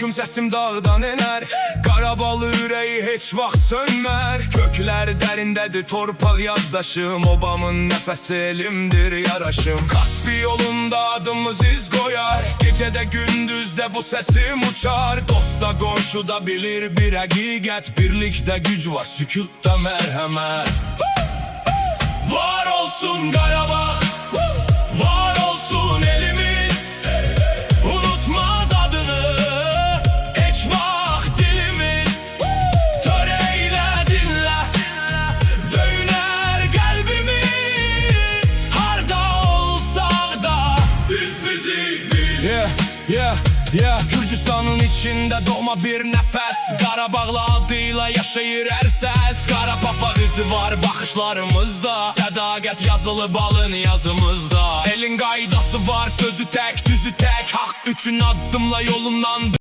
höküm səsim dağdan ener. Qarabalı ürəyi heç vaxt sönmər. Köklər dərindədir torpaq yaddaşım. Obamın nəfəsi elimdir yaraşım. Kaspi yolunda adımız iz qoyar. Gecədə gündüzdə bu səsim uçar. Dosta qonşuda bilir bir həqiqət. Birlikdə güc var, sükutda mərhəmət. Var olsun Qarabağ, var olsun elimiz. Unutmaz adını heç vaxt dilimiz. Töreyle dinle, döyüner kalbimiz. Harda olsak da biz bizi bil. Gürcistanın içinde doğma bir nəfəs. Qarabağlı adıyla yaşayır hər səs. Qarabağ izi var baxışlarımızda. Sədaqət yazılıb alın yazımızda. Elin qaydası var, sözü tək, düzü tək. Haqq üçün addımla yolundan